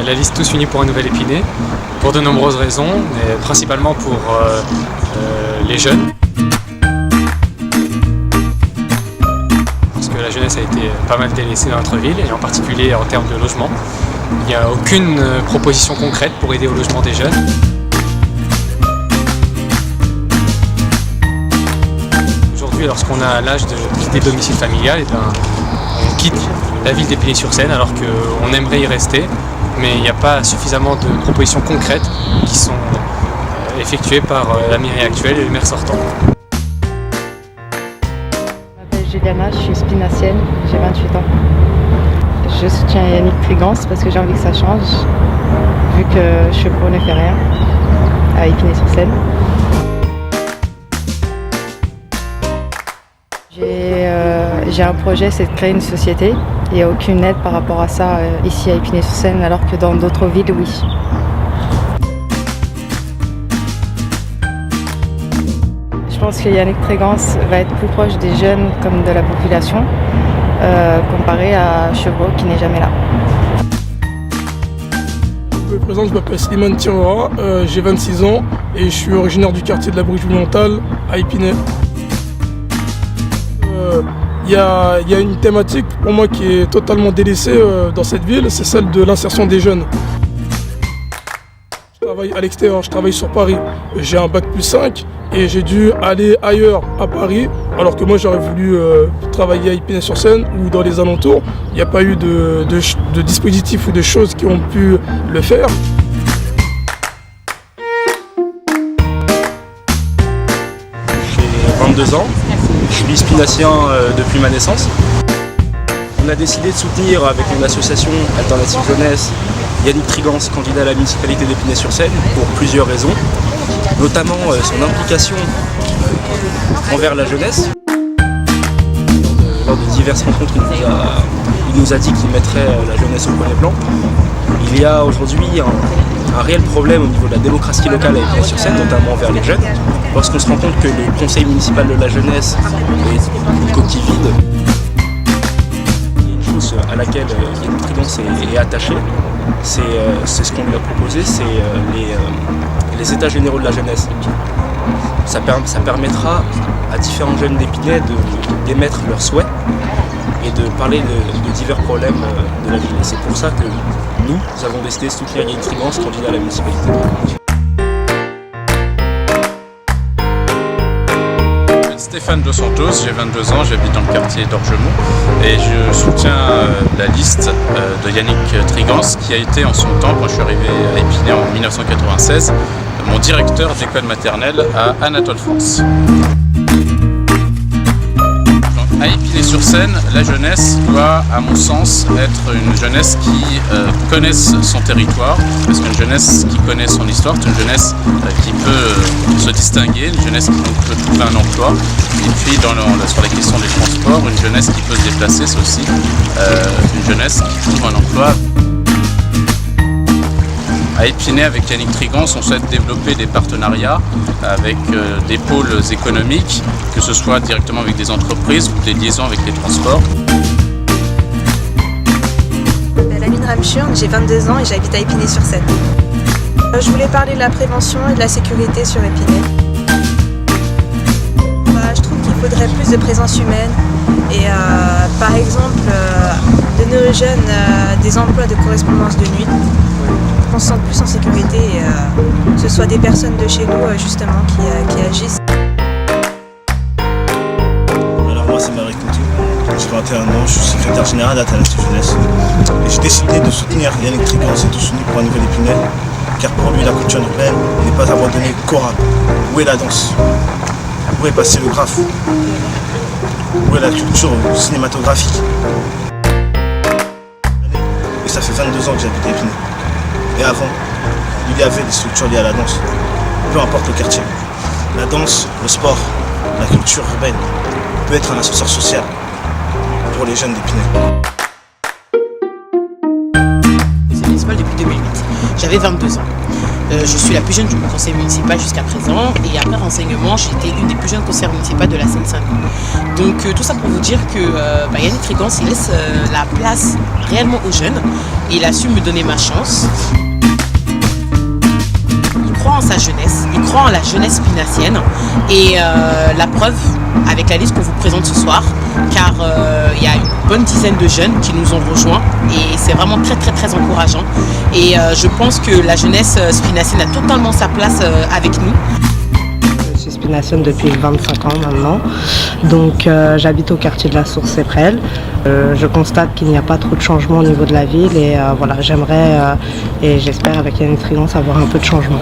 la liste Tous Unis pour un Nouvel Épinay, pour de nombreuses raisons, mais principalement pour les jeunes. Parce que la jeunesse a été pas mal délaissée dans notre ville, et en particulier en termes de logement. Il n'y a aucune proposition concrète pour aider au logement des jeunes. Aujourd'hui, lorsqu'on a l'âge de quitter le domicile familial, on quitte la ville d'Épinay-sur-Seine alors qu'on aimerait y rester, mais il n'y a pas suffisamment de propositions concrètes qui sont effectuées par la mairie actuelle et le maire sortant. Je m'appelle Juliana, je suis spinacienne, j'ai 28 ans. Je soutiens Yannick Trigance parce que j'ai envie que ça change, vu que je suis pour ne faire rien à Épinay-sur-Seine. J'ai un projet, c'est de créer une société. Il n'y a aucune aide par rapport à ça ici à Épinay-sur-Seine, alors que dans d'autres villes, oui. Je pense que Yannick Trigance va être plus proche des jeunes comme de la population, comparé à Chevreau qui n'est jamais là. Je me présente, je m'appelle Slimane Tirora, j'ai 26 ans et je suis originaire du quartier de la Bruche-Montale à Épinay. Il y a une thématique pour moi qui est totalement délaissée dans cette ville, c'est celle de l'insertion des jeunes. Je travaille à l'extérieur, je travaille sur Paris. J'ai un bac+5 et j'ai dû aller ailleurs à Paris, alors que moi j'aurais voulu travailler à Épinay-sur-Seine ou dans les alentours. Il n'y a pas eu de dispositifs ou de choses qui ont pu le faire. J'ai 22 ans. Je suis spinacien depuis ma naissance. On a décidé de soutenir avec une association Alternative Jeunesse Yannick Trigance, candidat à la municipalité d'Épinay-sur-Seine, pour plusieurs raisons, notamment son implication envers la jeunesse. Lors de diverses rencontres, il nous a dit qu'il mettrait la jeunesse au premier plan. Il y a aujourd'hui un réel problème au niveau de la démocratie locale à Épinay-sur-Seine, notamment envers les jeunes, lorsqu'on se rend compte que le conseil municipal de la jeunesse est une coquille vide. Il y a une chose à laquelle Yannick Trigance est attaché, c'est ce qu'on lui a proposé, c'est les états généraux de la jeunesse. Ça permettra à différents jeunes d'Épinay d'émettre leurs souhaits et de parler de divers problèmes de la ville. Et c'est pour ça que nous avons décidé de soutenir Yannick Trigance, candidat à la municipalité. Stéphane Dos Santos, j'ai 22 ans, j'habite dans le quartier d'Orgemont et je soutiens la liste de Yannick Trigance qui a été en son temps, quand je suis arrivé à Épinay en 1996, mon directeur d'école maternelle à Anatole France. À Épinay-sur-Seine, la jeunesse doit, à mon sens, être une jeunesse qui connaisse son territoire, parce qu'une jeunesse qui connaît son histoire, c'est une jeunesse qui peut se distinguer, une jeunesse qui peut trouver un emploi, et puis sur la question des transports, une jeunesse qui peut se déplacer, c'est aussi une jeunesse qui trouve un emploi. À Épinay, avec Yannick Trigance, on souhaite développer des partenariats avec des pôles économiques, que ce soit directement avec des entreprises ou des liaisons avec les transports. Je m'appelle Aline Ramchurn, j'ai 22 ans et j'habite à Épinay-sur-Seine. Je voulais parler de la prévention et de la sécurité sur Épinay. Je trouve qu'il faudrait plus de présence humaine et par exemple donner aux jeunes des emplois de correspondance de nuit. On se sente plus en sécurité et que ce soit des personnes de chez nous justement qui agissent. Alors moi c'est Marie Coutu, j'ai 21 ans, je suis secrétaire général d'Alternative Jeunesse. Et j'ai décidé de soutenir Yannick Trigance et Tous Unis pour un Nouvel Épinay, car pour lui la culture urbaine n'est pas abandonnée qu'au rap. Où est la danse? Où est passé le graphe? Où est la culture cinématographique? Et ça fait 22 ans que j'habite à Épinay. Et avant, il y avait des structures liées à la danse, peu importe le quartier. La danse, le sport, la culture urbaine peut être un ascenseur social pour les jeunes d'Épinay. C'est municipal depuis 2008. J'avais 22 ans. Je suis la plus jeune du conseil municipal jusqu'à présent et après renseignement, j'étais une des plus jeunes conseillères municipales de la Seine-Saint-Denis. Donc tout ça pour vous dire que Yannick Trigance, il laisse la place réellement aux jeunes et il a su me donner ma chance. Il croit en sa jeunesse, il croit en la jeunesse spinacienne et la preuve avec la liste qu'on vous présente ce soir, car il y a une bonne dizaine de jeunes qui nous ont rejoints et c'est vraiment très encourageant et je pense que la jeunesse spinacienne a totalement sa place avec nous. Je suis spinacienne depuis 25 ans maintenant, donc j'habite au quartier de la Source-Éprel. Je constate qu'il n'y a pas trop de changement au niveau de la ville et voilà, j'aimerais et j'espère avec Yannick Trigance avoir un peu de changement.